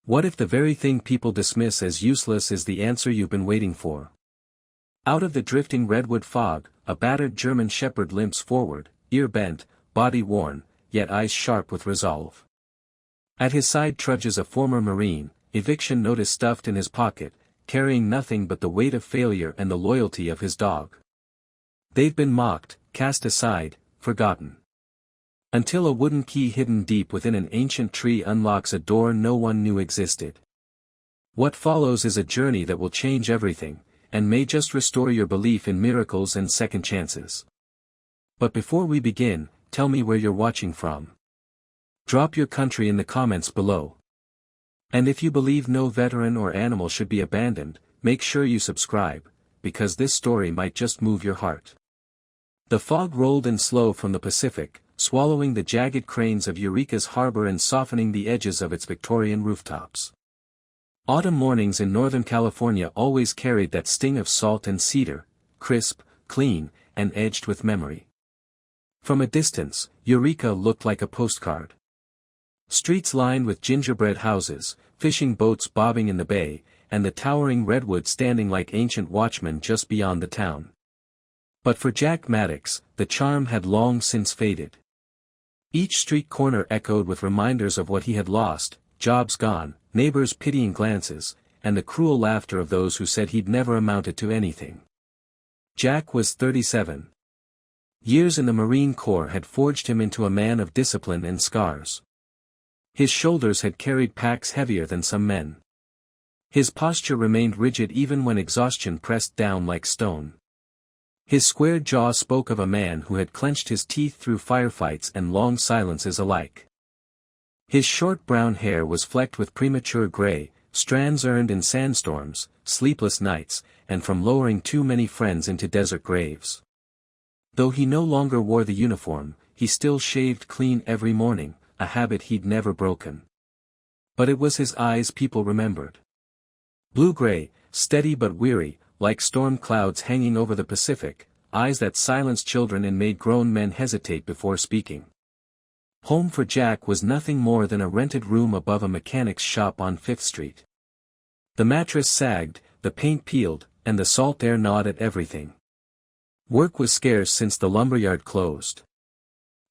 What if the very thing people dismiss as useless is the answer you've been waiting for? Out of the drifting redwood fog, a battered German shepherd limps forward, ear bent, body worn, yet eyes sharp with resolve. At his side trudges a former Marine, eviction notice stuffed in his pocket, carrying nothing but the weight of failure and the loyalty of his dog. They've been mocked, cast aside, forgotten. Until a wooden key hidden deep within an ancient tree unlocks a door no one knew existed. What follows is a journey that will change everything, and may just restore your belief in miracles and second chances. But before we begin, tell me where you're watching from. Drop your country in the comments below. And if you believe no veteran or animal should be abandoned, make sure you subscribe, because this story might just move your heart. The fog rolled in slow from the Pacific, swallowing the jagged cranes of Eureka's harbor and softening the edges of its Victorian rooftops. Autumn mornings in Northern California always carried that sting of salt and cedar, crisp, clean, and edged with memory. From a distance, Eureka looked like a postcard. Streets lined with gingerbread houses, fishing boats bobbing in the bay, and the towering redwood standing like ancient watchmen just beyond the town. But for Jack Maddox, the charm had long since faded. Each street corner echoed with reminders of what he had lost, jobs gone, neighbors' pitying glances, and the cruel laughter of those who said he'd never amounted to anything. Jack was 37. Years in the Marine Corps had forged him into a man of discipline and scars. His shoulders had carried packs heavier than some men. His posture remained rigid even when exhaustion pressed down like stone. His square jaw spoke of a man who had clenched his teeth through firefights and long silences alike. His short brown hair was flecked with premature gray, strands earned in sandstorms, sleepless nights, and from lowering too many friends into desert graves. Though he no longer wore the uniform, he still shaved clean every morning, a habit he'd never broken. But it was his eyes people remembered. Blue-gray, steady but weary, like storm clouds hanging over the Pacific, eyes that silenced children and made grown men hesitate before speaking. Home for Jack was nothing more than a rented room above a mechanic's shop on 5th Street. The mattress sagged, the paint peeled, and the salt air gnawed at everything. Work was scarce since the lumberyard closed.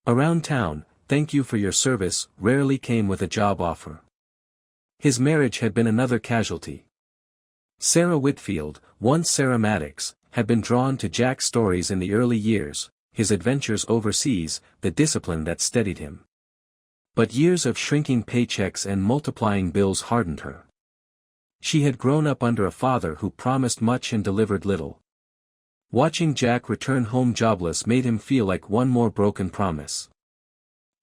Around town, "Thank you for your service" rarely came with a job offer. His marriage had been another casualty. Sarah Whitfield, once Sarah Maddox, had been drawn to Jack's stories in the early years, his adventures overseas, the discipline that steadied him. But years of shrinking paychecks and multiplying bills hardened her. She had grown up under a father who promised much and delivered little. Watching Jack return home jobless made him feel like one more broken promise.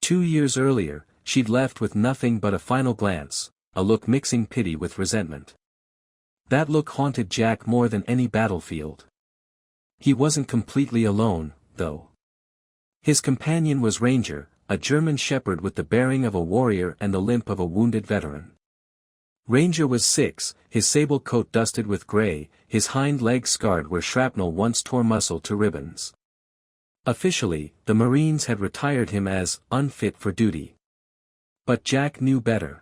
2 years earlier, she'd left with nothing but a final glance, a look mixing pity with resentment. That look haunted Jack more than any battlefield. He wasn't completely alone, though. His companion was Ranger, a German shepherd with the bearing of a warrior and the limp of a wounded veteran. Ranger was 6, his sable coat dusted with gray, his hind legs scarred where shrapnel once tore muscle to ribbons. Officially, the Marines had retired him as unfit for duty. But Jack knew better.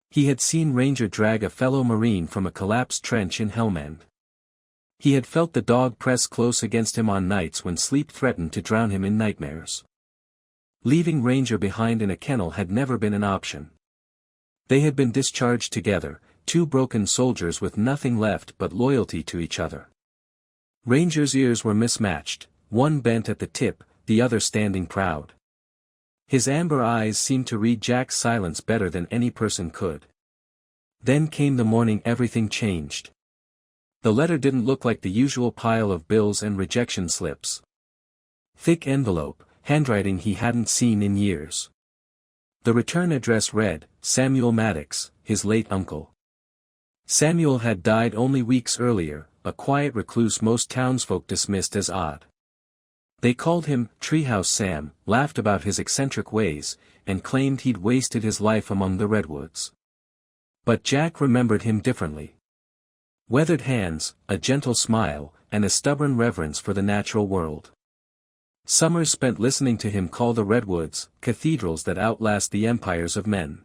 He had seen Ranger drag a fellow Marine from a collapsed trench in Helmand. He had felt the dog press close against him on nights when sleep threatened to drown him in nightmares. Leaving Ranger behind in a kennel had never been an option. They had been discharged together, 2 broken soldiers with nothing left but loyalty to each other. Ranger's ears were mismatched, one bent at the tip, the other standing proud. His amber eyes seemed to read Jack's silence better than any person could. Then came the morning everything changed. The letter didn't look like the usual pile of bills and rejection slips. Thick envelope, handwriting he hadn't seen in years. The return address read, Samuel Maddox, his late uncle. Samuel had died only weeks earlier, a quiet recluse most townsfolk dismissed as odd. They called him Treehouse Sam, laughed about his eccentric ways, and claimed he'd wasted his life among the redwoods. But Jack remembered him differently. Weathered hands, a gentle smile, and a stubborn reverence for the natural world. Summers spent listening to him call the redwoods, cathedrals that outlast the empires of men.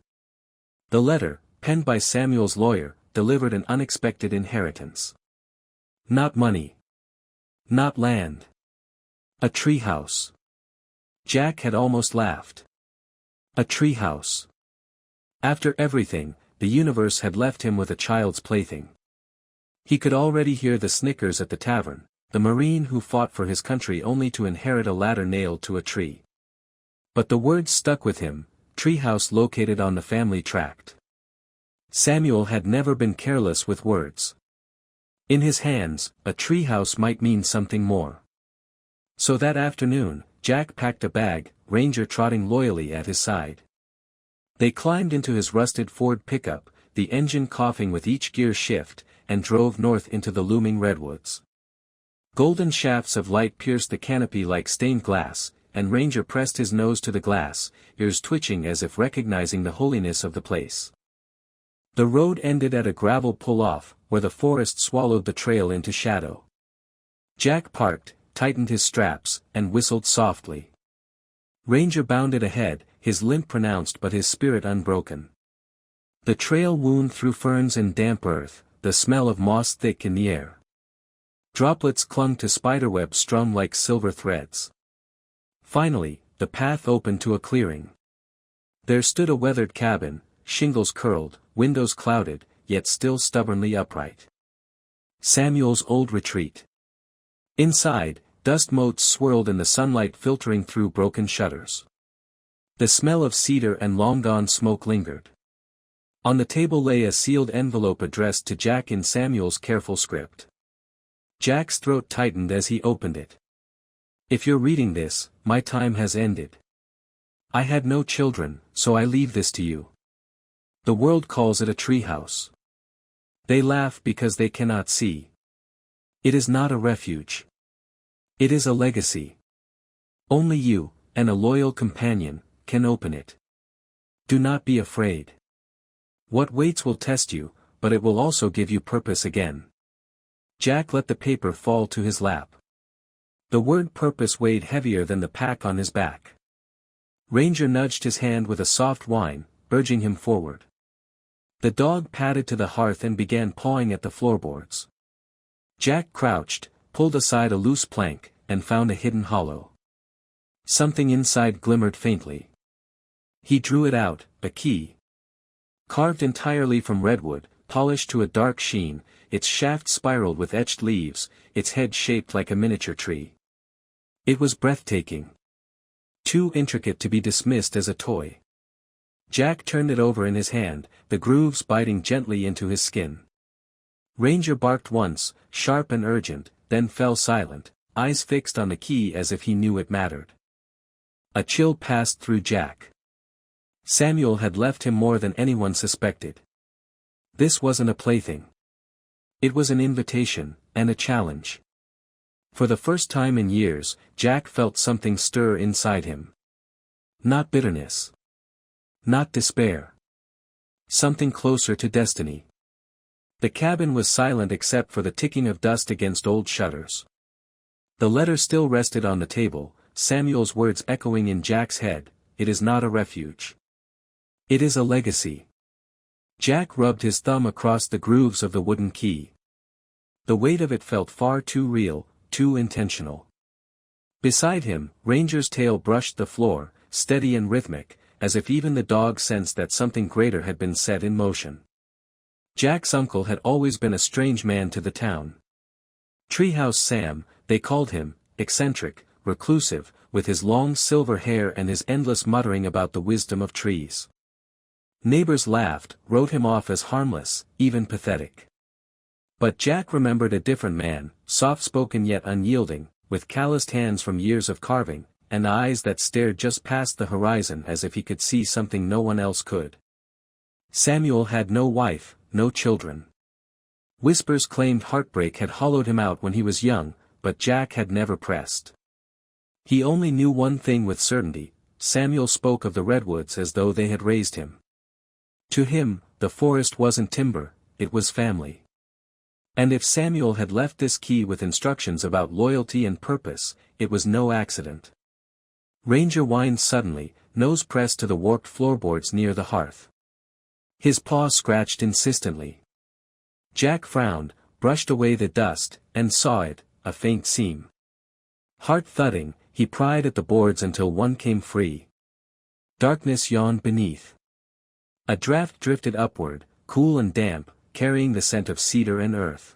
The letter, penned by Samuel's lawyer, delivered an unexpected inheritance. Not money. Not land. A treehouse. Jack had almost laughed. A treehouse. After everything, the universe had left him with a child's plaything. He could already hear the snickers at the tavern, the Marine who fought for his country only to inherit a ladder nailed to a tree. But the words stuck with him, treehouse located on the family tract. Samuel had never been careless with words. In his hands, a treehouse might mean something more. So that afternoon, Jack packed a bag, Ranger trotting loyally at his side. They climbed into his rusted Ford pickup, the engine coughing with each gear shift, and drove north into the looming redwoods. Golden shafts of light pierced the canopy like stained glass, and Ranger pressed his nose to the glass, ears twitching as if recognizing the holiness of the place. The road ended at a gravel pull-off, where the forest swallowed the trail into shadow. Jack parked, tightened his straps, and whistled softly. Ranger bounded ahead, his limp pronounced but his spirit unbroken. The trail wound through ferns and damp earth, the smell of moss thick in the air. Droplets clung to spiderwebs strung like silver threads. Finally, the path opened to a clearing. There stood a weathered cabin, shingles curled, windows clouded, yet still stubbornly upright. Samuel's old retreat. Inside, dust motes swirled in the sunlight filtering through broken shutters. The smell of cedar and long-gone smoke lingered. On the table lay a sealed envelope addressed to Jack in Samuel's careful script. Jack's throat tightened as he opened it. If you're reading this, my time has ended. I had no children, so I leave this to you. The world calls it a treehouse. They laugh because they cannot see. It is not a refuge. It is a legacy. Only you, and a loyal companion, can open it. Do not be afraid. What waits will test you, but it will also give you purpose again. Jack let the paper fall to his lap. The word purpose weighed heavier than the pack on his back. Ranger nudged his hand with a soft whine, urging him forward. The dog padded to the hearth and began pawing at the floorboards. Jack crouched, pulled aside a loose plank, and found a hidden hollow. Something inside glimmered faintly. He drew it out, a key. Carved entirely from redwood, polished to a dark sheen, its shaft spiraled with etched leaves, its head shaped like a miniature tree. It was breathtaking. Too intricate to be dismissed as a toy. Jack turned it over in his hand, the grooves biting gently into his skin. Ranger barked once, sharp and urgent, then fell silent, eyes fixed on the key as if he knew it mattered. A chill passed through Jack. Samuel had left him more than anyone suspected. This wasn't a plaything. It was an invitation, and a challenge. For the first time in years, Jack felt something stir inside him. Not bitterness. Not despair. Something closer to destiny. The cabin was silent except for the ticking of dust against old shutters. The letter still rested on the table, Samuel's words echoing in Jack's head, "It is not a refuge. It is a legacy." Jack rubbed his thumb across the grooves of the wooden key. The weight of it felt far too real, too intentional. Beside him, Ranger's tail brushed the floor, steady and rhythmic, as if even the dog sensed that something greater had been set in motion. Jack's uncle had always been a strange man to the town. Treehouse Sam, they called him, eccentric, reclusive, with his long silver hair and his endless muttering about the wisdom of trees. Neighbors laughed, wrote him off as harmless, even pathetic. But Jack remembered a different man, soft-spoken yet unyielding, with calloused hands from years of carving, and eyes that stared just past the horizon as if he could see something no one else could. Samuel had no wife, no children. Whispers claimed heartbreak had hollowed him out when he was young, but Jack had never pressed. He only knew one thing with certainty: Samuel spoke of the redwoods as though they had raised him. To him, the forest wasn't timber, it was family. And if Samuel had left this key with instructions about loyalty and purpose, it was no accident. Ranger whined suddenly, nose pressed to the warped floorboards near the hearth. His paw scratched insistently. Jack frowned, brushed away the dust, and saw it, a faint seam. Heart thudding, he pried at the boards until one came free. Darkness yawned beneath. A draft drifted upward, cool and damp, carrying the scent of cedar and earth.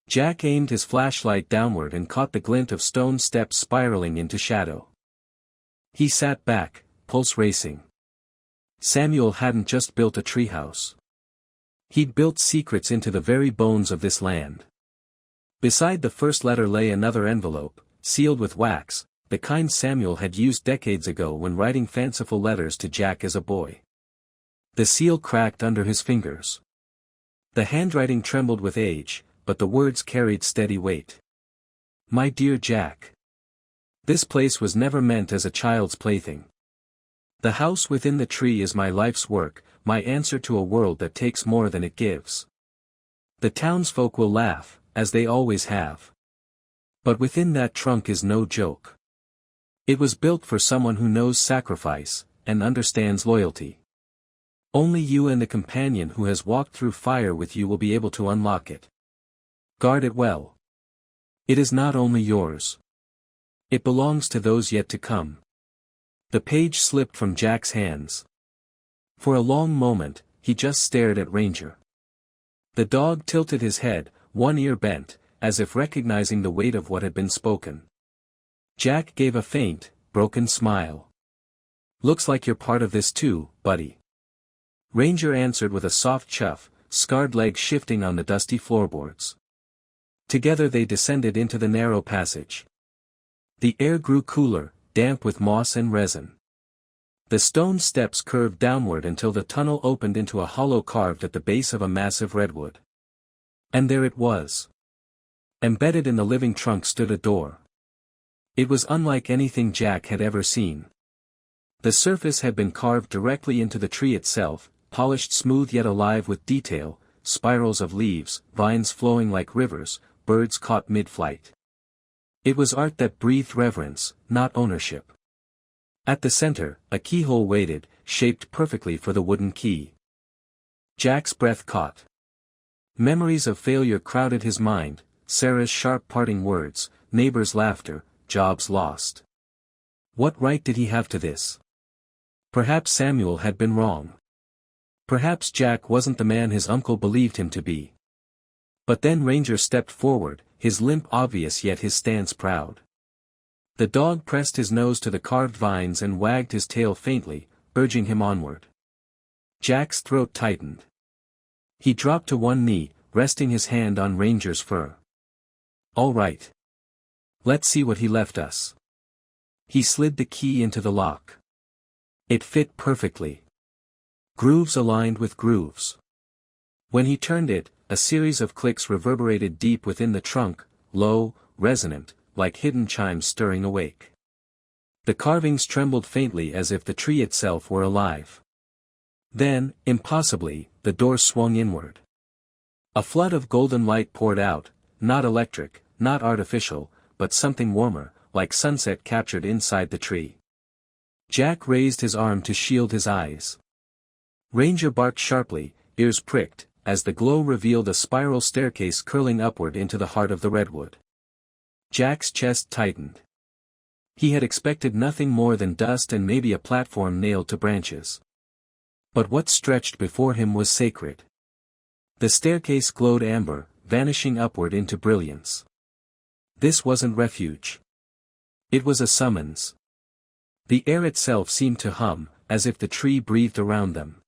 Jack aimed his flashlight downward and caught the glint of stone steps spiraling into shadow. He sat back, pulse racing. Samuel hadn't just built a treehouse. He'd built secrets into the very bones of this land. Beside the first letter lay another envelope, sealed with wax, the kind Samuel had used decades ago when writing fanciful letters to Jack as a boy. The seal cracked under his fingers. The handwriting trembled with age, but the words carried steady weight. My dear Jack. This place was never meant as a child's plaything. The house within the tree is my life's work, my answer to a world that takes more than it gives. The townsfolk will laugh, as they always have. But within that trunk is no joke. It was built for someone who knows sacrifice, and understands loyalty. Only you and the companion who has walked through fire with you will be able to unlock it. Guard it well. It is not only yours. It belongs to those yet to come. The page slipped from Jack's hands. For a long moment, he just stared at Ranger. The dog tilted his head, one ear bent, as if recognizing the weight of what had been spoken. Jack gave a faint, broken smile. Looks like you're part of this too, buddy. Ranger answered with a soft chuff, scarred legs shifting on the dusty floorboards. Together they descended into the narrow passage. The air grew cooler, damp with moss and resin. The stone steps curved downward until the tunnel opened into a hollow carved at the base of a massive redwood. And there it was. Embedded in the living trunk stood a door. It was unlike anything Jack had ever seen. The surface had been carved directly into the tree itself, polished smooth yet alive with detail, spirals of leaves, vines flowing like rivers, birds caught mid-flight. It was art that breathed reverence, not ownership. At the center, a keyhole waited, shaped perfectly for the wooden key. Jack's breath caught. Memories of failure crowded his mind, Sarah's sharp parting words, neighbors' laughter, jobs lost. What right did he have to this? Perhaps Samuel had been wrong. Perhaps Jack wasn't the man his uncle believed him to be. But then Ranger stepped forward, his limp obvious yet his stance proud. The dog pressed his nose to the carved vines and wagged his tail faintly, urging him onward. Jack's throat tightened. He dropped to one knee, resting his hand on Ranger's fur. All right. Let's see what he left us. He slid the key into the lock. It fit perfectly. Grooves aligned with grooves. When he turned it, a series of clicks reverberated deep within the trunk, low, resonant, like hidden chimes stirring awake. The carvings trembled faintly as if the tree itself were alive. Then, impossibly, the door swung inward. A flood of golden light poured out, not electric, not artificial, but something warmer, like sunset captured inside the tree. Jack raised his arm to shield his eyes. Ranger barked sharply, ears pricked, as the glow revealed a spiral staircase curling upward into the heart of the redwood. Jack's chest tightened. He had expected nothing more than dust and maybe a platform nailed to branches. But what stretched before him was sacred. The staircase glowed amber, vanishing upward into brilliance. This wasn't refuge. It was a summons. The air itself seemed to hum, as if the tree breathed around them.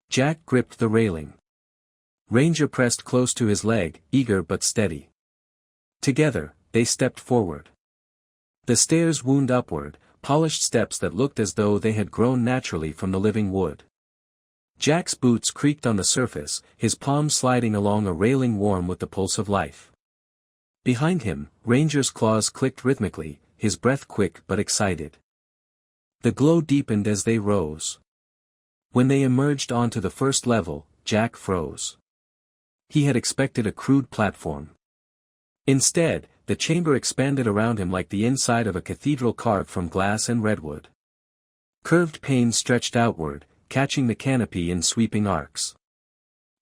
Jack gripped the railing. Ranger pressed close to his leg, eager but steady. Together, they stepped forward. The stairs wound upward, polished steps that looked as though they had grown naturally from the living wood. Jack's boots creaked on the surface, his palms sliding along a railing warm with the pulse of life. Behind him, Ranger's claws clicked rhythmically, his breath quick but excited. The glow deepened as they rose. When they emerged onto the first level, Jack froze. He had expected a crude platform. Instead, the chamber expanded around him like the inside of a cathedral carved from glass and redwood. Curved panes stretched outward, catching the canopy in sweeping arcs.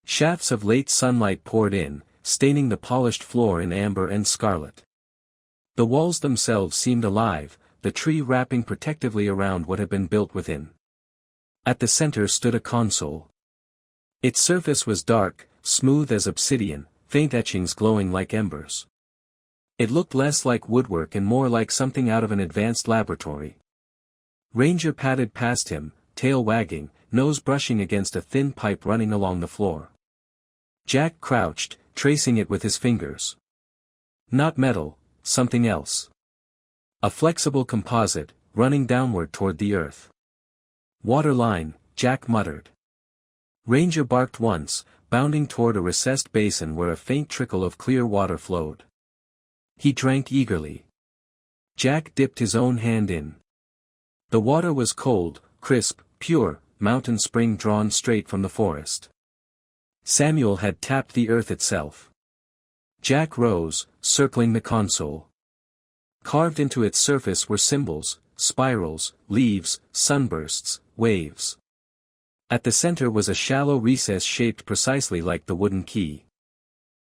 Shafts of late sunlight poured in, staining the polished floor in amber and scarlet. The walls themselves seemed alive, the tree wrapping protectively around what had been built within. At the center stood a console. Its surface was dark, smooth as obsidian, faint etchings glowing like embers. It looked less like woodwork and more like something out of an advanced laboratory. Ranger padded past him, tail wagging, nose brushing against a thin pipe running along the floor. Jack crouched, tracing it with his fingers. Not metal, something else. A flexible composite, running downward toward the earth. Water line, Jack muttered. Ranger barked once, bounding toward a recessed basin where a faint trickle of clear water flowed. He drank eagerly. Jack dipped his own hand in. The water was cold, crisp, pure, mountain spring drawn straight from the forest. Samuel had tapped the earth itself. Jack rose, circling the console. Carved into its surface were symbols, spirals, leaves, sunbursts, waves. At the center was a shallow recess shaped precisely like the wooden key.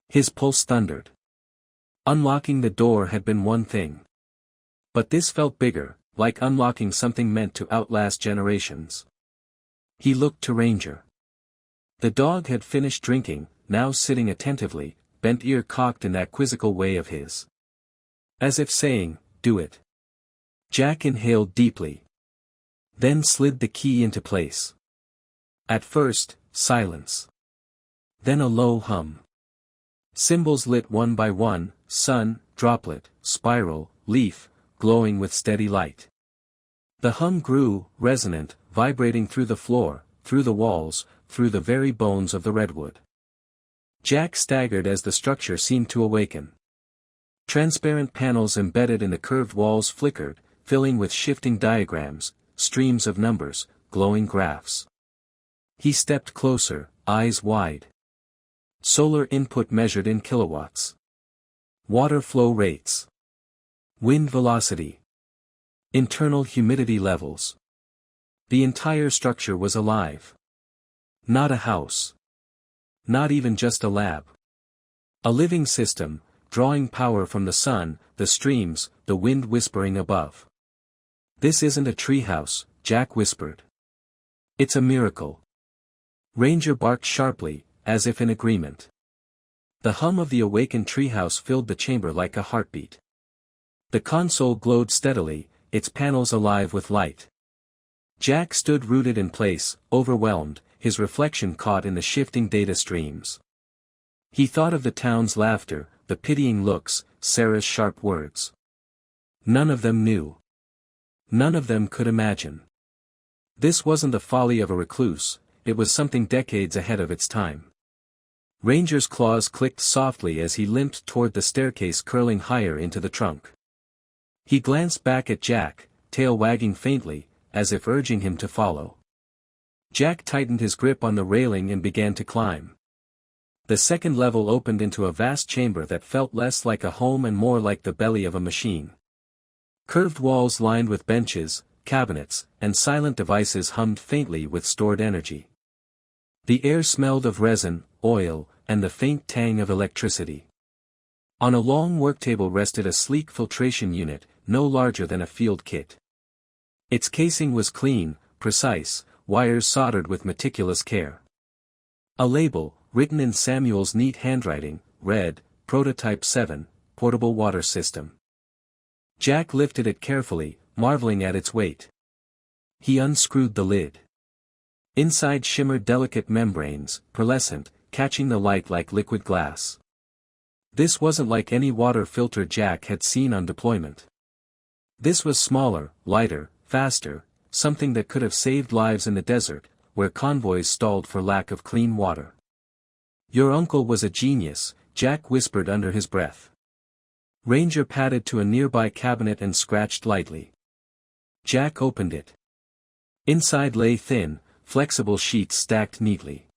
His pulse thundered. Unlocking the door had been one thing. But this felt bigger, like unlocking something meant to outlast generations. He looked to Ranger. The dog had finished drinking, now sitting attentively, bent ear cocked in that quizzical way of his. As if saying, "Do it." Jack inhaled deeply. Then slid the key into place. At first, silence. Then a low hum. Symbols lit one by one, sun, droplet, spiral, leaf, glowing with steady light. The hum grew, resonant, vibrating through the floor, through the walls, through the very bones of the redwood. Jack staggered as the structure seemed to awaken. Transparent panels embedded in the curved walls flickered, filling with shifting diagrams, streams of numbers, glowing graphs. He stepped closer, eyes wide. Solar input measured in kilowatts. Water flow rates. Wind velocity. Internal humidity levels. The entire structure was alive. Not a house. Not even just a lab. A living system, drawing power from the sun, the streams, the wind whispering above. "This isn't a treehouse," Jack whispered. "It's a miracle." Ranger barked sharply, as if in agreement. The hum of the awakened treehouse filled the chamber like a heartbeat. The console glowed steadily, its panels alive with light. Jack stood rooted in place, overwhelmed, his reflection caught in the shifting data streams. He thought of the town's laughter, the pitying looks, Sarah's sharp words. None of them knew. None of them could imagine. This wasn't the folly of a recluse, it was something decades ahead of its time. Ranger's claws clicked softly as he limped toward the staircase curling higher into the trunk. He glanced back at Jack, tail wagging faintly, as if urging him to follow. Jack tightened his grip on the railing and began to climb. The second level opened into a vast chamber that felt less like a home and more like the belly of a machine. Curved walls lined with benches, cabinets, and silent devices hummed faintly with stored energy. The air smelled of resin, oil, and the faint tang of electricity. On a long worktable rested a sleek filtration unit, no larger than a field kit. Its casing was clean, precise, wires soldered with meticulous care. A label, written in Samuel's neat handwriting, read, "Prototype 7, Portable Water System." Jack lifted it carefully, marveling at its weight. He unscrewed the lid. Inside shimmered delicate membranes, pearlescent, catching the light like liquid glass. This wasn't like any water filter Jack had seen on deployment. This was smaller, lighter, faster, something that could have saved lives in the desert, where convoys stalled for lack of clean water. "Your uncle was a genius," Jack whispered under his breath. Ranger padded to a nearby cabinet and scratched lightly. Jack opened it. Inside lay thin, flexible sheets stacked neatly.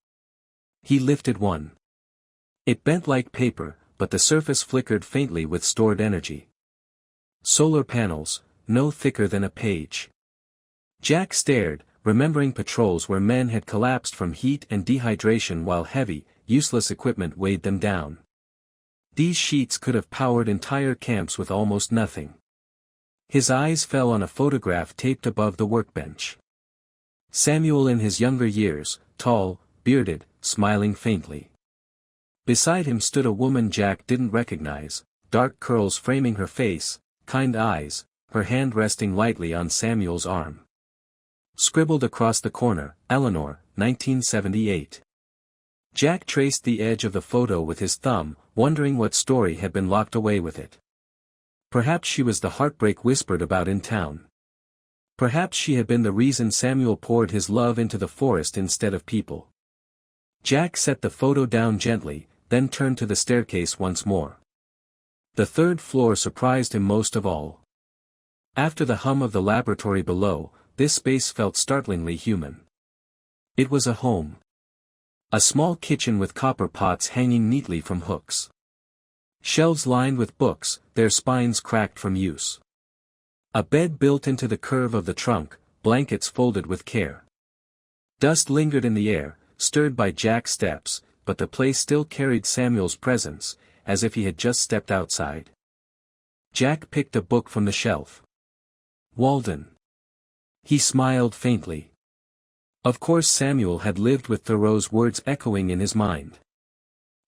He lifted one. It bent like paper, but the surface flickered faintly with stored energy. Solar panels, no thicker than a page. Jack stared, remembering patrols where men had collapsed from heat and dehydration while heavy, useless equipment weighed them down. These sheets could have powered entire camps with almost nothing. His eyes fell on a photograph taped above the workbench. Samuel in his younger years, tall, bearded, smiling faintly. Beside him stood a woman Jack didn't recognize, dark curls framing her face, kind eyes, her hand resting lightly on Samuel's arm. Scribbled across the corner, Eleanor, 1978. Jack traced the edge of the photo with his thumb, wondering what story had been locked away with it. Perhaps she was the heartbreak whispered about in town. Perhaps she had been the reason Samuel poured his love into the forest instead of people. Jack set the photo down gently, then turned to the staircase once more. The third floor surprised him most of all. After the hum of the laboratory below, this space felt startlingly human. It was a home. A small kitchen with copper pots hanging neatly from hooks. Shelves lined with books, their spines cracked from use. A bed built into the curve of the trunk, blankets folded with care. Dust lingered in the air, stirred by Jack's steps, but the place still carried Samuel's presence, as if he had just stepped outside. Jack picked a book from the shelf. Walden. He smiled faintly. Of course Samuel had lived with Thoreau's words echoing in his mind.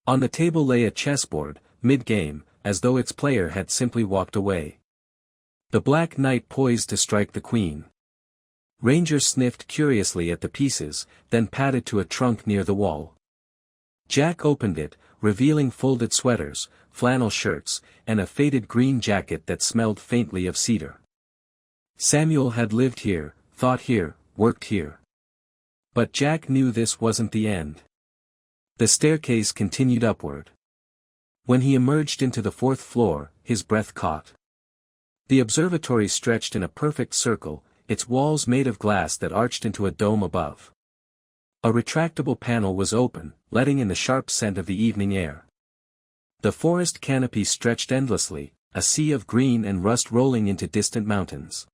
On the table lay a chessboard, mid-game, as though its player had simply walked away. The black knight poised to strike the queen. Ranger sniffed curiously at the pieces, then padded to a trunk near the wall. Jack opened it, revealing folded sweaters, flannel shirts, and a faded green jacket that smelled faintly of cedar. Samuel had lived here, thought here, worked here. But Jack knew this wasn't the end. The staircase continued upward. When he emerged into the fourth floor, his breath caught. The observatory stretched in a perfect circle, its walls made of glass that arched into a dome above. A retractable panel was open, letting in the sharp scent of the evening air. The forest canopy stretched endlessly, a sea of green and rust rolling into distant mountains.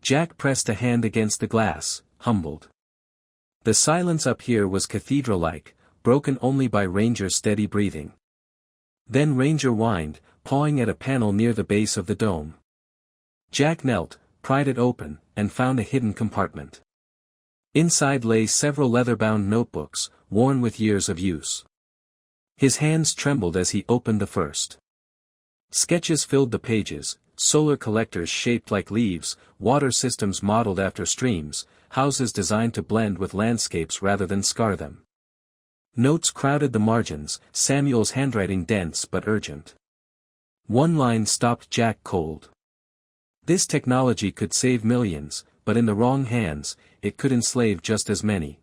Jack pressed a hand against the glass, humbled. The silence up here was cathedral-like, broken only by Ranger's steady breathing. Then Ranger whined, pawing at a panel near the base of the dome. Jack knelt, pried it open, and found a hidden compartment. Inside lay several leather-bound notebooks, worn with years of use. His hands trembled as he opened the first. Sketches filled the pages, solar collectors shaped like leaves, water systems modeled after streams, houses designed to blend with landscapes rather than scar them. Notes crowded the margins, Samuel's handwriting dense but urgent. One line stopped Jack cold. This technology could save millions, but in the wrong hands, it could enslave just as many.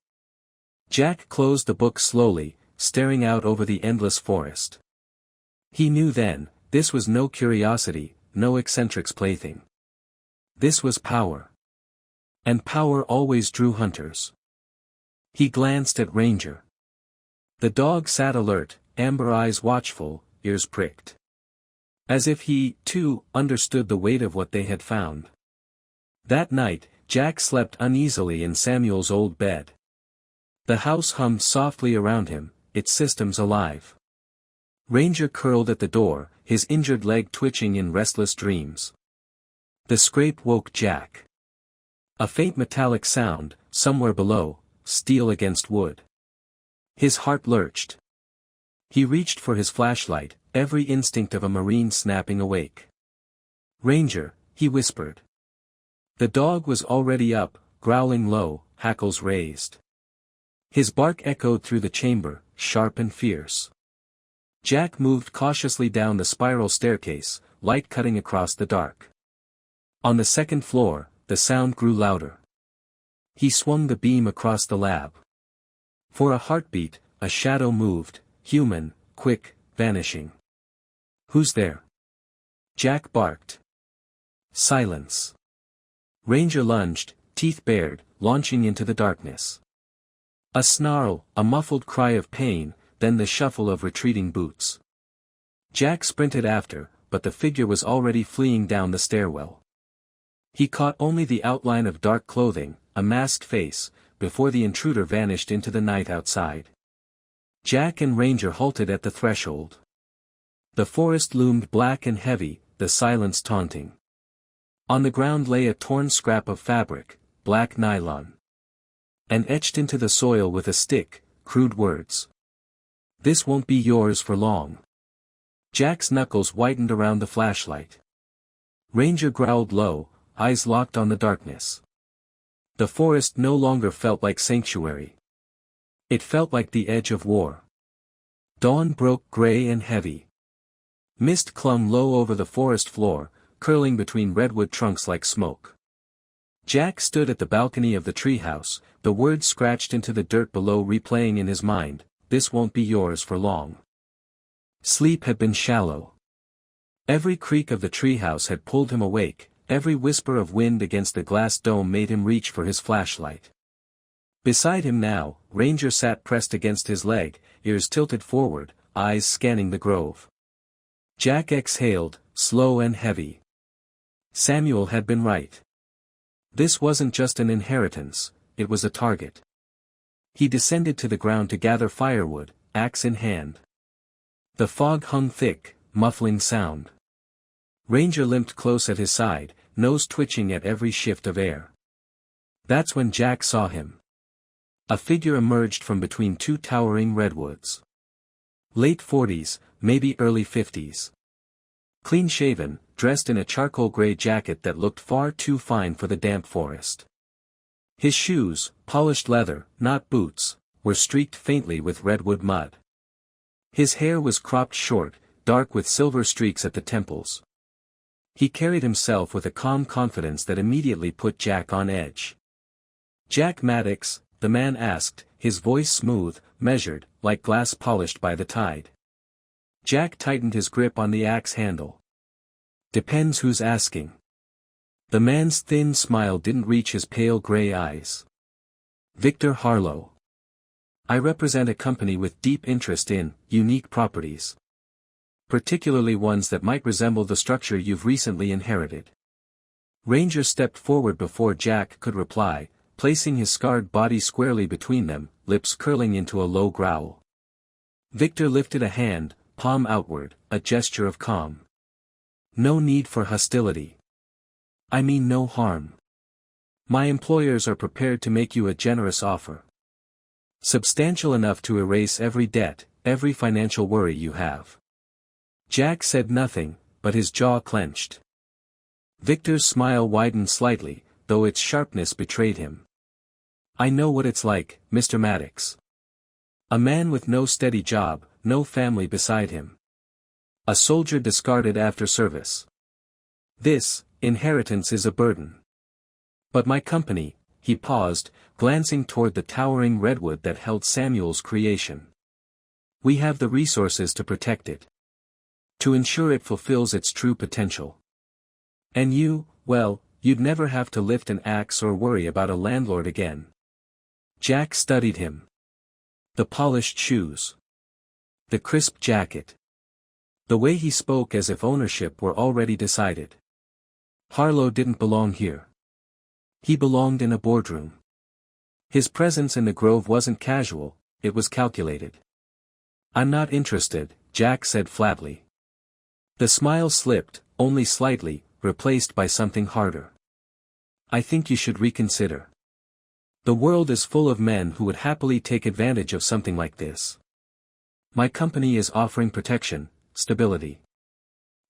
Jack closed the book slowly, staring out over the endless forest. He knew then, this was no curiosity, no eccentric's plaything. This was power. And power always drew hunters. He glanced at Ranger. The dog sat alert, amber eyes watchful, ears pricked. As if he, too, understood the weight of what they had found. That night, Jack slept uneasily in Samuel's old bed. The house hummed softly around him, its systems alive. Ranger curled at the door, his injured leg twitching in restless dreams. The scrape woke Jack. A faint metallic sound, somewhere below, steel against wood. His heart lurched. He reached for his flashlight, every instinct of a marine snapping awake. Ranger, he whispered. The dog was already up, growling low, hackles raised. His bark echoed through the chamber, sharp and fierce. Jack moved cautiously down the spiral staircase, light cutting across the dark. On the second floor, the sound grew louder. He swung the beam across the lab. For a heartbeat, a shadow moved, human, quick, vanishing. Who's there? Jack barked. Silence. Ranger lunged, teeth bared, launching into the darkness. A snarl, a muffled cry of pain, then the shuffle of retreating boots. Jack sprinted after, but the figure was already fleeing down the stairwell. He caught only the outline of dark clothing, a masked face, before the intruder vanished into the night outside. Jack and Ranger halted at the threshold. The forest loomed black and heavy, the silence taunting. On the ground lay a torn scrap of fabric, black nylon. And etched into the soil with a stick, crude words. "This won't be yours for long." Jack's knuckles whitened around the flashlight. Ranger growled low, eyes locked on the darkness. The forest no longer felt like sanctuary. It felt like the edge of war. Dawn broke gray and heavy. Mist clung low over the forest floor, curling between redwood trunks like smoke. Jack stood at the balcony of the treehouse, the words scratched into the dirt below replaying in his mind, "This won't be yours for long." Sleep had been shallow. Every creak of the treehouse had pulled him awake, every whisper of wind against the glass dome made him reach for his flashlight. Beside him now, Ranger sat pressed against his leg, ears tilted forward, eyes scanning the grove. Jack exhaled, slow and heavy. Samuel had been right. This wasn't just an inheritance, it was a target. He descended to the ground to gather firewood, axe in hand. The fog hung thick, muffling sound. Ranger limped close at his side, nose twitching at every shift of air. That's when Jack saw him. A figure emerged from between two towering redwoods. Late 40s, maybe early 50s. Clean-shaven, dressed in a charcoal gray jacket that looked far too fine for the damp forest. His shoes, polished leather, not boots, were streaked faintly with redwood mud. His hair was cropped short, dark with silver streaks at the temples. He carried himself with a calm confidence that immediately put Jack on edge. "Jack Maddox?" the man asked, his voice smooth, measured, like glass polished by the tide. Jack tightened his grip on the axe handle. "Depends who's asking." The man's thin smile didn't reach his pale gray eyes. "Victor Harlo. I represent a company with deep interest in unique properties. Particularly ones that might resemble the structure you've recently inherited." Ranger stepped forward before Jack could reply, placing his scarred body squarely between them, lips curling into a low growl. Victor lifted a hand, palm outward, a gesture of calm. "No need for hostility. I mean no harm. My employers are prepared to make you a generous offer. Substantial enough to erase every debt, every financial worry you have." Jack said nothing, but his jaw clenched. Victor's smile widened slightly, though its sharpness betrayed him. "I know what it's like, Mr. Maddox. A man with no steady job, no family beside him. A soldier discarded after service. This inheritance is a burden. But my company," he paused, glancing toward the towering redwood that held Samuel's creation. "We have the resources to protect it. To ensure it fulfills its true potential. And you, well, you'd never have to lift an axe or worry about a landlord again." Jack studied him. The polished shoes. The crisp jacket. The way he spoke as if ownership were already decided. Harlo didn't belong here. He belonged in a boardroom. His presence in the grove wasn't casual, it was calculated. "I'm not interested," Jack said flatly. The smile slipped, only slightly, replaced by something harder. "I think you should reconsider. The world is full of men who would happily take advantage of something like this. My company is offering protection, stability.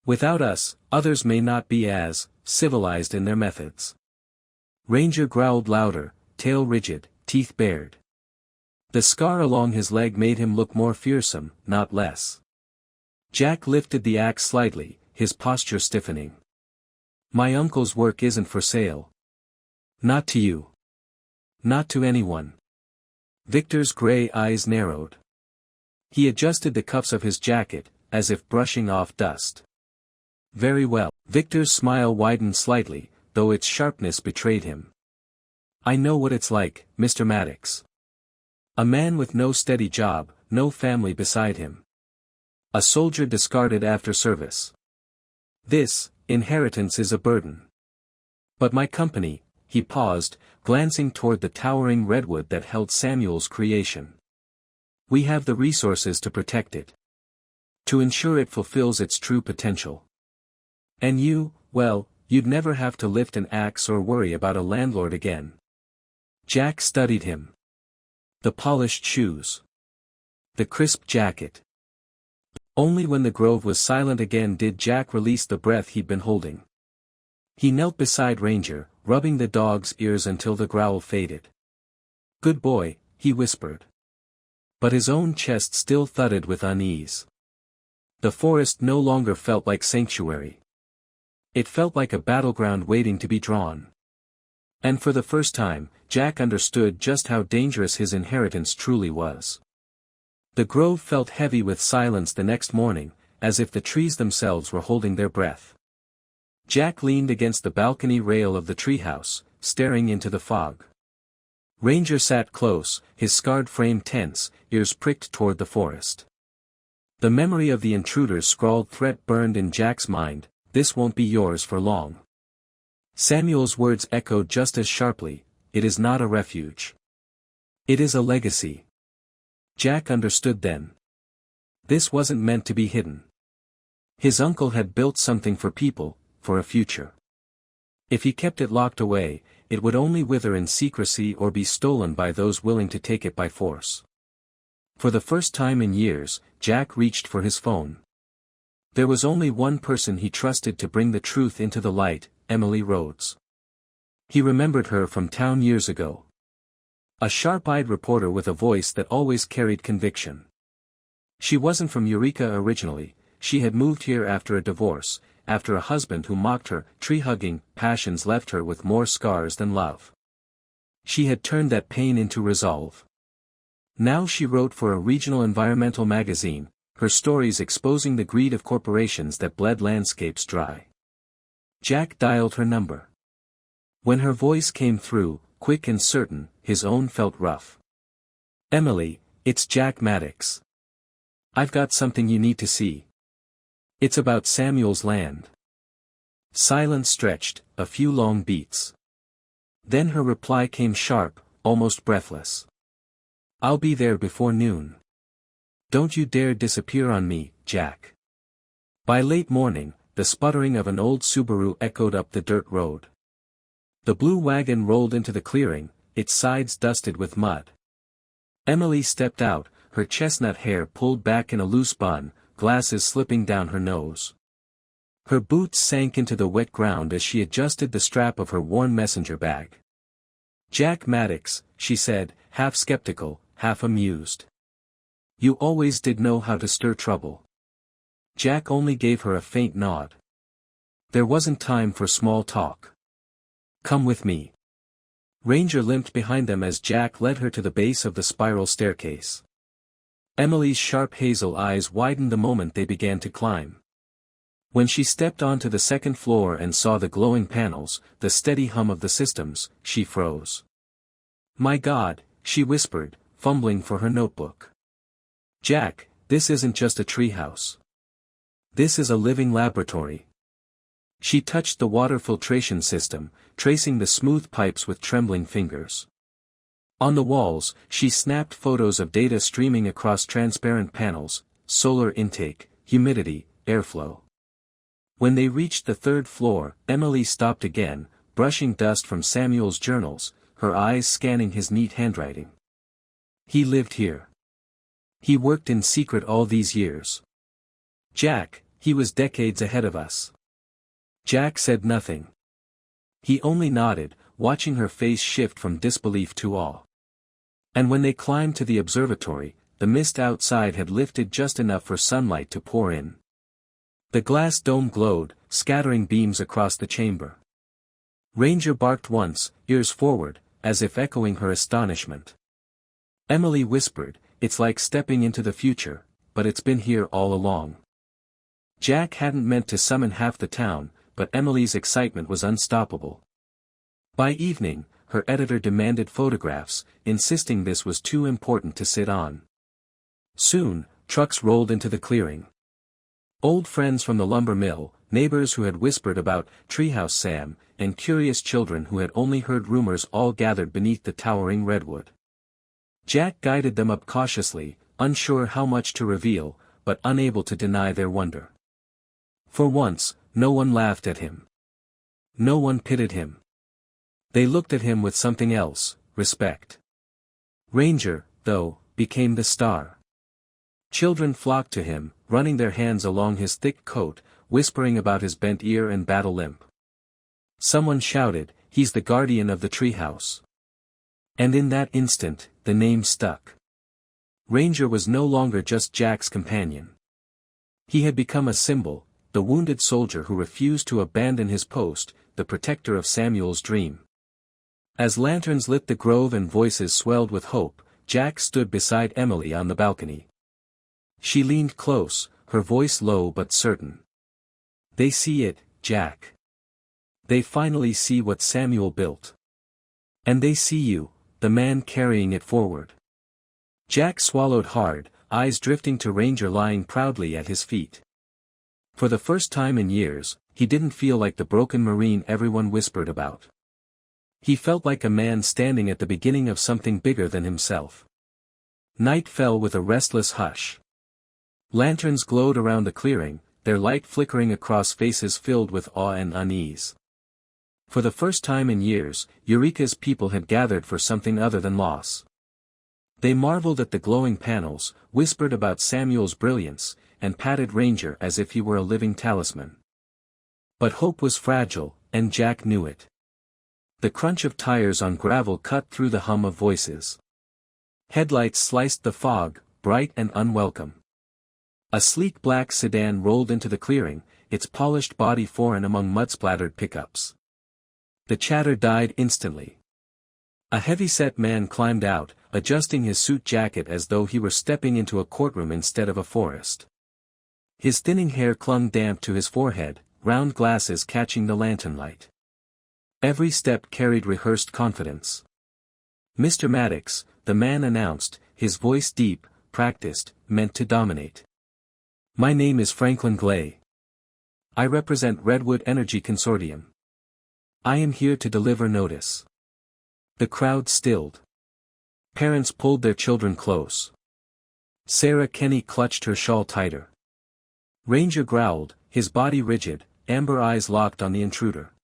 Without us, others may not be as civilized in their methods." Ranger growled louder, tail rigid, teeth bared. The scar along his leg made him look more fearsome, not less. Jack lifted the axe slightly, his posture stiffening. "My uncle's work isn't for sale. Not to you. Not to anyone." Victor's gray eyes narrowed. He adjusted the cuffs of his jacket, as if brushing off dust. "Very well." Victor's smile widened slightly, though its sharpness betrayed him. "I know what it's like, Mr. Maddox. A man with no steady job, no family beside him. A soldier discarded after service. This inheritance is a burden. But my company," he paused, glancing toward the towering redwood that held Samuel's creation. We have the resources to protect it. To ensure it fulfills its true potential. And you, well, you'd never have to lift an axe or worry about a landlord again. Jack studied him. The polished shoes. The crisp jacket. Only when the grove was silent again did Jack release the breath he'd been holding. He knelt beside Ranger, rubbing the dog's ears until the growl faded. "Good boy," he whispered. But his own chest still thudded with unease. The forest no longer felt like sanctuary. It felt like a battleground waiting to be drawn. And for the first time, Jack understood just how dangerous his inheritance truly was. The grove felt heavy with silence the next morning, as if the trees themselves were holding their breath. Jack leaned against the balcony rail of the treehouse, staring into the fog. Ranger sat close, his scarred frame tense, ears pricked toward the forest. The memory of the intruder's scrawled threat burned in Jack's mind. "This won't be yours for long." Samuel's words echoed just as sharply, "It is not a refuge. It is a legacy." Jack understood then. This wasn't meant to be hidden. His uncle had built something for people, for a future. If he kept it locked away, it would only wither in secrecy or be stolen by those willing to take it by force. For the first time in years, Jack reached for his phone. There was only one person he trusted to bring the truth into the light, Emily Rhodes. He remembered her from town years ago. A sharp-eyed reporter with a voice that always carried conviction. She wasn't from Eureka originally, she had moved here after a divorce, after a husband who mocked her, tree-hugging passions left her with more scars than love. She had turned that pain into resolve. Now she wrote for a regional environmental magazine, her stories exposing the greed of corporations that bled landscapes dry. Jack dialed her number. When her voice came through, quick and certain, his own felt rough. "Emily, it's Jack Maddox. I've got something you need to see. It's about Samuel's land." Silence stretched, a few long beats. Then her reply came sharp, almost breathless. "I'll be there before noon. Don't you dare disappear on me, Jack." By late morning, the sputtering of an old Subaru echoed up the dirt road. The blue wagon rolled into the clearing, its sides dusted with mud. Emily stepped out, her chestnut hair pulled back in a loose bun, glasses slipping down her nose. Her boots sank into the wet ground as she adjusted the strap of her worn messenger bag. "Jack Maddox," she said, half skeptical, half amused. "You always did know how to stir trouble." Jack only gave her a faint nod. There wasn't time for small talk. "Come with me." Ranger limped behind them as Jack led her to the base of the spiral staircase. Emily's sharp hazel eyes widened the moment they began to climb. When she stepped onto the second floor and saw the glowing panels, the steady hum of the systems, she froze. "My God," she whispered, fumbling for her notebook. "Jack, this isn't just a treehouse. This is a living laboratory." She touched the water filtration system, tracing the smooth pipes with trembling fingers. On the walls, she snapped photos of data streaming across transparent panels, solar intake, humidity, airflow. When they reached the third floor, Emily stopped again, brushing dust from Samuel's journals, her eyes scanning his neat handwriting. He lived here. He worked in secret all these years. "Jack, he was decades ahead of us." Jack said nothing. He only nodded, watching her face shift from disbelief to awe. And when they climbed to the observatory, the mist outside had lifted just enough for sunlight to pour in. The glass dome glowed, scattering beams across the chamber. Ranger barked once, ears forward, as if echoing her astonishment. Emily whispered, "It's like stepping into the future, but it's been here all along." Jack hadn't meant to summon half the town, but Emily's excitement was unstoppable. By evening, her editor demanded photographs, insisting this was too important to sit on. Soon, trucks rolled into the clearing. Old friends from the lumber mill, neighbors who had whispered about Treehouse Sam, and curious children who had only heard rumors all gathered beneath the towering redwood. Jack guided them up cautiously, unsure how much to reveal, but unable to deny their wonder. For once, no one laughed at him. No one pitied him. They looked at him with something else, respect. Ranger, though, became the star. Children flocked to him, running their hands along his thick coat, whispering about his bent ear and battle limp. Someone shouted, "He's the guardian of the treehouse." And in that instant, the name stuck. Ranger was no longer just Jack's companion. He had become a symbol, the wounded soldier who refused to abandon his post, the protector of Samuel's dream. As lanterns lit the grove and voices swelled with hope, Jack stood beside Emily on the balcony. She leaned close, her voice low but certain. "They see it, Jack. They finally see what Samuel built. And they see you, the man carrying it forward." Jack swallowed hard, eyes drifting to Ranger lying proudly at his feet. For the first time in years, he didn't feel like the broken Marine everyone whispered about. He felt like a man standing at the beginning of something bigger than himself. Night fell with a restless hush. Lanterns glowed around the clearing, their light flickering across faces filled with awe and unease. For the first time in years, Eureka's people had gathered for something other than loss. They marveled at the glowing panels, whispered about Samuel's brilliance, and patted Ranger as if he were a living talisman. But hope was fragile, and Jack knew it. The crunch of tires on gravel cut through the hum of voices. Headlights sliced the fog, bright and unwelcome. A sleek black sedan rolled into the clearing, its polished body foreign among mud-splattered pickups. The chatter died instantly. A heavy-set man climbed out, adjusting his suit jacket as though he were stepping into a courtroom instead of a forest. His thinning hair clung damp to his forehead, round glasses catching the lantern light. Every step carried rehearsed confidence. "Mr. Maddox," the man announced, his voice deep, practiced, meant to dominate. "My name is Franklin Gley. I represent Redwood Energy Consortium. I am here to deliver notice." The crowd stilled. Parents pulled their children close. Sarah Kenny clutched her shawl tighter. Ranger growled, his body rigid, amber eyes locked on the intruder.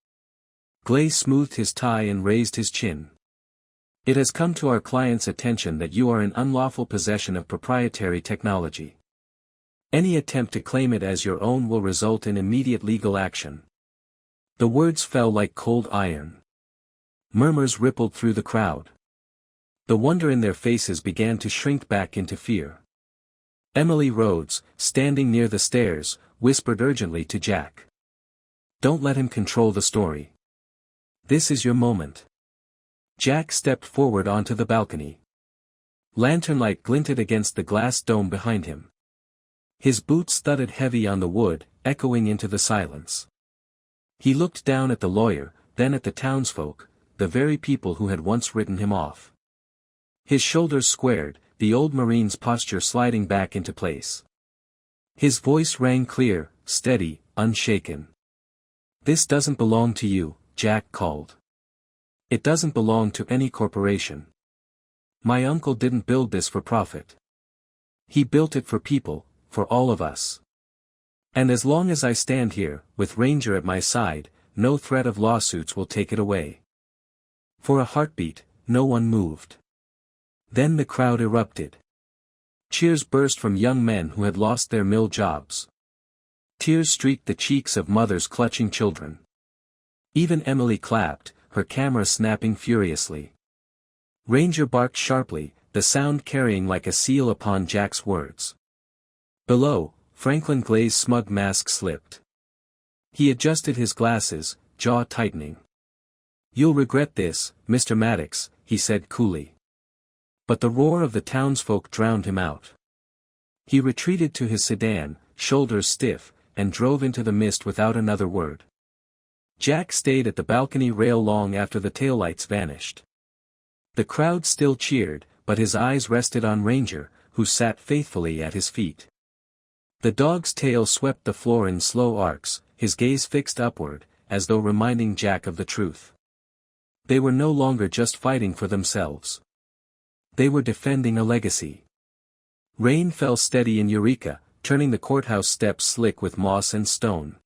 Gley smoothed his tie and raised his chin. "It has come to our client's attention that you are in unlawful possession of proprietary technology. Any attempt to claim it as your own will result in immediate legal action." The words fell like cold iron. Murmurs rippled through the crowd. The wonder in their faces began to shrink back into fear. Emily Rhodes, standing near the stairs, whispered urgently to Jack. "Don't let him control the story. This is your moment." Jack stepped forward onto the balcony. Lantern light glinted against the glass dome behind him. His boots thudded heavy on the wood, echoing into the silence. He looked down at the lawyer, then at the townsfolk, the very people who had once written him off. His shoulders squared, the old Marine's posture sliding back into place. His voice rang clear, steady, unshaken. "This doesn't belong to you," Jack called. "It doesn't belong to any corporation. My uncle didn't build this for profit. He built it for people, for all of us. And as long as I stand here, with Ranger at my side, no threat of lawsuits will take it away." For a heartbeat, no one moved. Then the crowd erupted. Cheers burst from young men who had lost their mill jobs. Tears streaked the cheeks of mothers clutching children. Even Emily clapped, her camera snapping furiously. Ranger barked sharply, the sound carrying like a seal upon Jack's words. Below, Franklin Gley's smug mask slipped. He adjusted his glasses, jaw tightening. "You'll regret this, Mr. Maddox," he said coolly. But the roar of the townsfolk drowned him out. He retreated to his sedan, shoulders stiff, and drove into the mist without another word. Jack stayed at the balcony rail long after the taillights vanished. The crowd still cheered, but his eyes rested on Ranger, who sat faithfully at his feet. The dog's tail swept the floor in slow arcs, his gaze fixed upward, as though reminding Jack of the truth. They were no longer just fighting for themselves. They were defending a legacy. Rain fell steady in Eureka, turning the courthouse steps slick with moss and stone.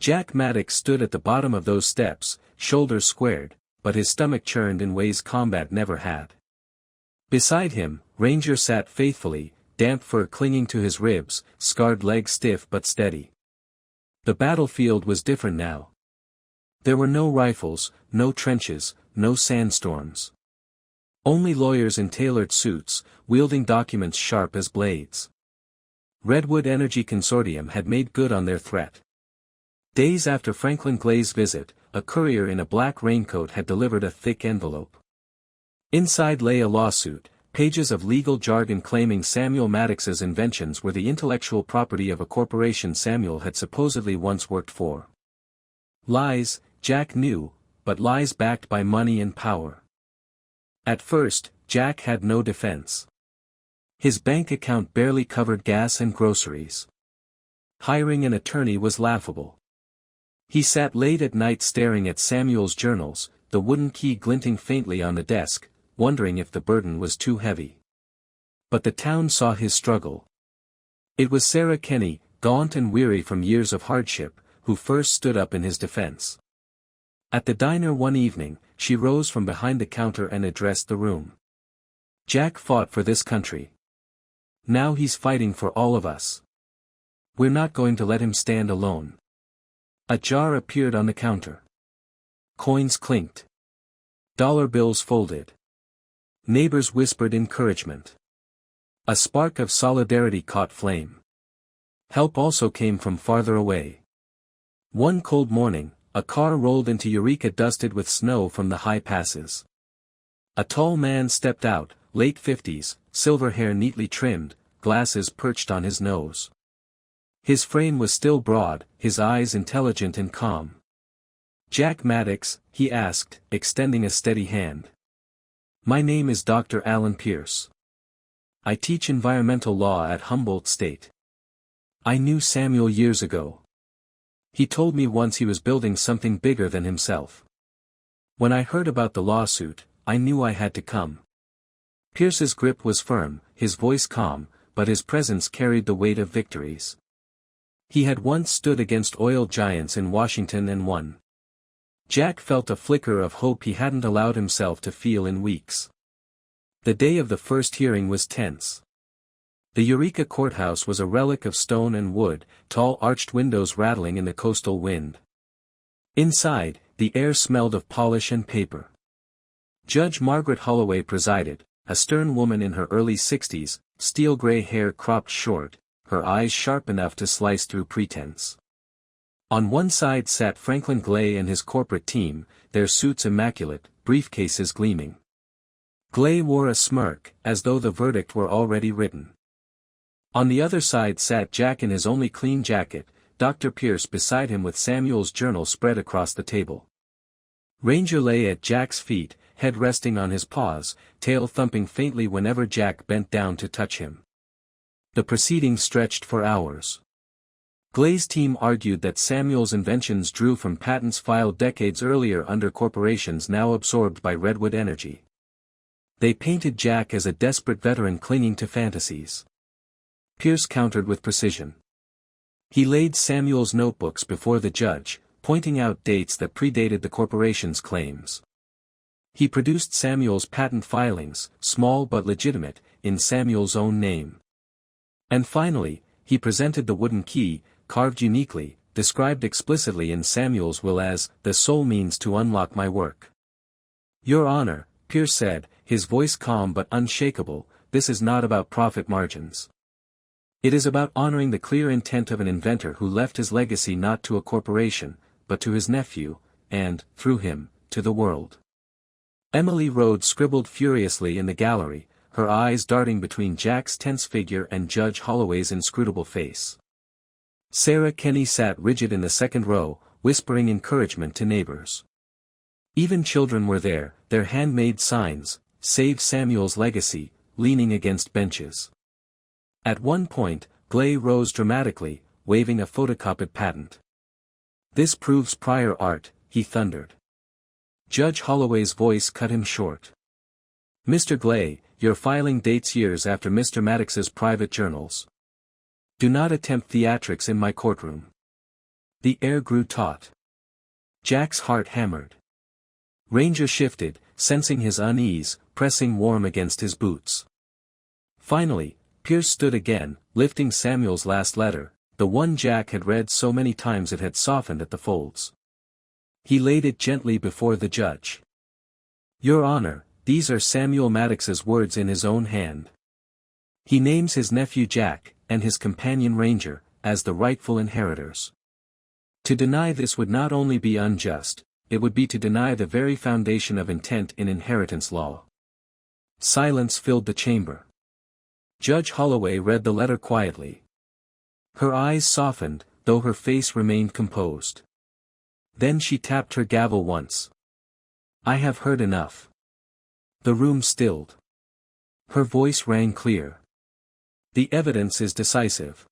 Jack Maddox stood at the bottom of those steps, shoulders squared, but his stomach churned in ways combat never had. Beside him, Ranger sat faithfully, damp fur clinging to his ribs, scarred legs stiff but steady. The battlefield was different now. There were no rifles, no trenches, no sandstorms. Only lawyers in tailored suits, wielding documents sharp as blades. Redwood Energy Consortium had made good on their threat. Days after Franklin Gley's visit, a courier in a black raincoat had delivered a thick envelope. Inside lay a lawsuit, pages of legal jargon claiming Samuel Maddox's inventions were the intellectual property of a corporation Samuel had supposedly once worked for. Lies, Jack knew, but lies backed by money and power. At first, Jack had no defense. His bank account barely covered gas and groceries. Hiring an attorney was laughable. He sat late at night staring at Samuel's journals, the wooden key glinting faintly on the desk, wondering if the burden was too heavy. But the town saw his struggle. It was Sarah Kenny, gaunt and weary from years of hardship, who first stood up in his defense. At the diner one evening, she rose from behind the counter and addressed the room. Jack fought for this country. Now he's fighting for all of us. We're not going to let him stand alone. A jar appeared on the counter. Coins clinked. Dollar bills folded. Neighbors whispered encouragement. A spark of solidarity caught flame. Help also came from farther away. One cold morning, a car rolled into Eureka dusted with snow from the high passes. A tall man stepped out, late 50s, silver hair neatly trimmed, glasses perched on his nose. His frame was still broad, his eyes intelligent and calm. Jack Maddox, he asked, extending a steady hand. My name is Dr. Alan Pierce. I teach environmental law at Humboldt State. I knew Samuel years ago. He told me once he was building something bigger than himself. When I heard about the lawsuit, I knew I had to come. Pierce's grip was firm, his voice calm, but his presence carried the weight of victories. He had once stood against oil giants in Washington and won. Jack felt a flicker of hope he hadn't allowed himself to feel in weeks. The day of the first hearing was tense. The Eureka courthouse was a relic of stone and wood, tall arched windows rattling in the coastal wind. Inside, the air smelled of polish and paper. Judge Margaret Holloway presided, a stern woman in her early 60s, steel-gray hair cropped short, her eyes sharp enough to slice through pretense. On one side sat Franklin Gley and his corporate team, their suits immaculate, briefcases gleaming. Gley wore a smirk, as though the verdict were already written. On the other side sat Jack in his only clean jacket, Dr. Pierce beside him with Samuel's journal spread across the table. Ranger lay at Jack's feet, head resting on his paws, tail thumping faintly whenever Jack bent down to touch him. The proceedings stretched for hours. Gley's team argued that Samuel's inventions drew from patents filed decades earlier under corporations now absorbed by Redwood Energy. They painted Jack as a desperate veteran clinging to fantasies. Pierce countered with precision. He laid Samuel's notebooks before the judge, pointing out dates that predated the corporation's claims. He produced Samuel's patent filings, small but legitimate, in Samuel's own name. And finally, he presented the wooden key, carved uniquely, described explicitly in Samuel's will as, the sole means to unlock my work. Your Honor, Pierce said, his voice calm but unshakable, this is not about profit margins. It is about honoring the clear intent of an inventor who left his legacy not to a corporation, but to his nephew, and, through him, to the world. Emily Rhodes scribbled furiously in the gallery, her eyes darting between Jack's tense figure and Judge Holloway's inscrutable face. Sarah Kenny sat rigid in the second row, whispering encouragement to neighbors. Even children were there, their handmade signs, "Save Samuel's legacy," leaning against benches. At one point, Gley rose dramatically, waving a photocopied patent. "This proves prior art," he thundered. Judge Holloway's voice cut him short. "Mr. Gley, your filing dates years after Mr. Maddox's private journals. Do not attempt theatrics in my courtroom." The air grew taut. Jack's heart hammered. Ranger shifted, sensing his unease, pressing warm against his boots. Finally, Pierce stood again, lifting Samuel's last letter, the one Jack had read so many times it had softened at the folds. He laid it gently before the judge. "Your Honor, these are Samuel Maddox's words in his own hand. He names his nephew Jack, and his companion Ranger, as the rightful inheritors. To deny this would not only be unjust, it would be to deny the very foundation of intent in inheritance law." Silence filled the chamber. Judge Holloway read the letter quietly. Her eyes softened, though her face remained composed. Then she tapped her gavel once. "I have heard enough." The room stilled. Her voice rang clear. "The evidence is decisive.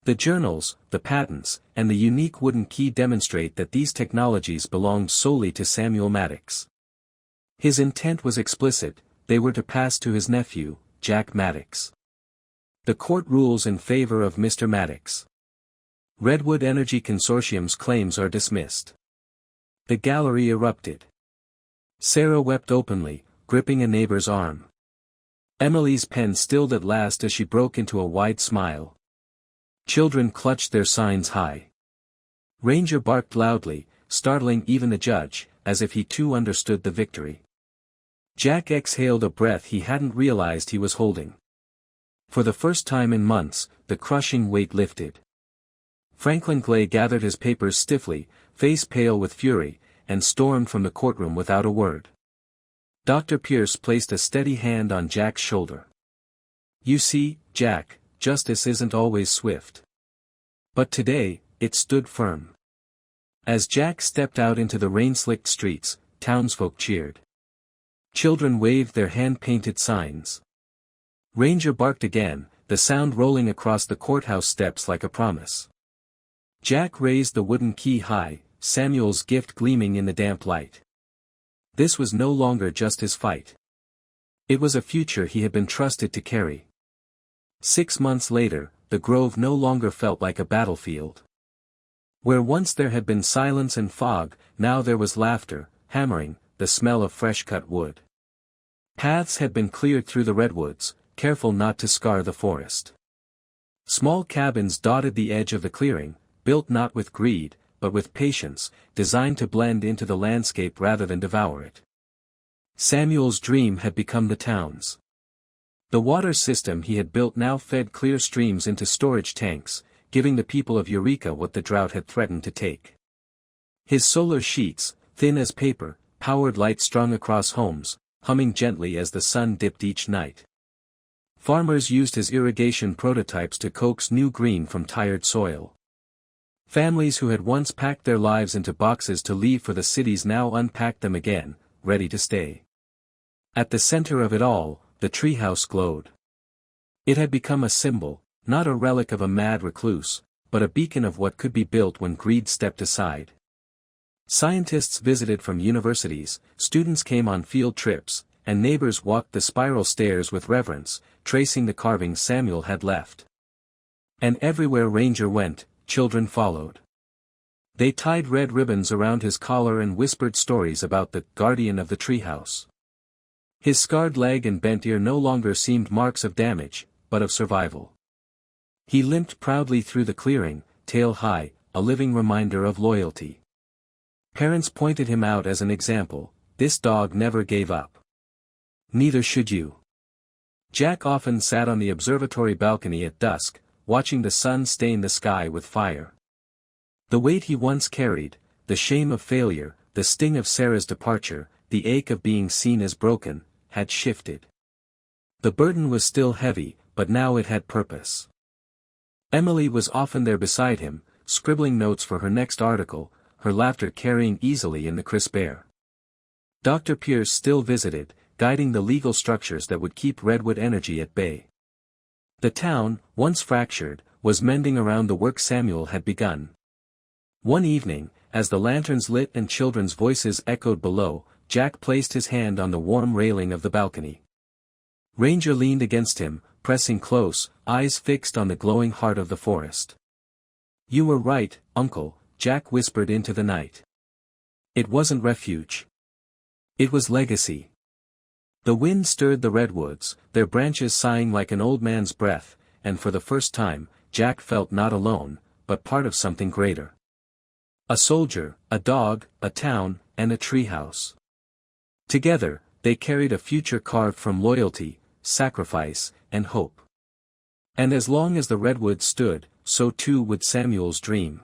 The journals, the patents, and the unique wooden key demonstrate that these technologies belonged solely to Samuel Maddox. His intent was explicit, they were to pass to his nephew, Jack Maddox. The court rules in favor of Mr. Maddox. Redwood Energy Consortium's claims are dismissed." The gallery erupted. Sarah wept openly, gripping a neighbor's arm. Emily's pen stilled at last as she broke into a wide smile. Children clutched their signs high. Ranger barked loudly, startling even the judge, as if he too understood the victory. Jack exhaled a breath he hadn't realized he was holding. For the first time in months, the crushing weight lifted. Franklin Gley gathered his papers stiffly, face pale with fury, and stormed from the courtroom without a word. Dr. Pierce placed a steady hand on Jack's shoulder. "You see, Jack, justice isn't always swift." But today, it stood firm. As Jack stepped out into the rain-slicked streets, townsfolk cheered. Children waved their hand-painted signs. Ranger barked again, the sound rolling across the courthouse steps like a promise. Jack raised the wooden key high, Samuel's gift gleaming in the damp light. This was no longer just his fight. It was a future he had been trusted to carry. 6 months later, the grove no longer felt like a battlefield. Where once there had been silence and fog, now there was laughter, hammering, the smell of fresh-cut wood. Paths had been cleared through the redwoods, careful not to scar the forest. Small cabins dotted the edge of the clearing, built not with greed, but with patience, designed to blend into the landscape rather than devour it. Samuel's dream had become the town's. The water system he had built now fed clear streams into storage tanks, giving the people of Eureka what the drought had threatened to take. His solar sheets, thin as paper, powered light strung across homes, humming gently as the sun dipped each night. Farmers used his irrigation prototypes to coax new green from tired soil. Families who had once packed their lives into boxes to leave for the cities now unpacked them again, ready to stay. At the center of it all, the treehouse glowed. It had become a symbol, not a relic of a mad recluse, but a beacon of what could be built when greed stepped aside. Scientists visited from universities, students came on field trips, and neighbors walked the spiral stairs with reverence, tracing the carvings Samuel had left. And everywhere Ranger went, children followed. They tied red ribbons around his collar and whispered stories about the guardian of the treehouse. His scarred leg and bent ear no longer seemed marks of damage, but of survival. He limped proudly through the clearing, tail high, a living reminder of loyalty. Parents pointed him out as an example, this dog never gave up. Neither should you. Jack often sat on the observatory balcony at dusk, watching the sun stain the sky with fire. The weight he once carried, the shame of failure, the sting of Sarah's departure, the ache of being seen as broken, had shifted. The burden was still heavy, but now it had purpose. Emily was often there beside him, scribbling notes for her next article, her laughter carrying easily in the crisp air. Dr. Pierce still visited, guiding the legal structures that would keep Redwood Energy at bay. The town, once fractured, was mending around the work Samuel had begun. One evening, as the lanterns lit and children's voices echoed below, Jack placed his hand on the warm railing of the balcony. Ranger leaned against him, pressing close, eyes fixed on the glowing heart of the forest. "You were right, Uncle," Jack whispered into the night. "It wasn't refuge. It was legacy." The wind stirred the redwoods, their branches sighing like an old man's breath, and for the first time, Jack felt not alone, but part of something greater. A soldier, a dog, a town, and a treehouse. Together, they carried a future carved from loyalty, sacrifice, and hope. And as long as the redwoods stood, so too would Samuel's dream.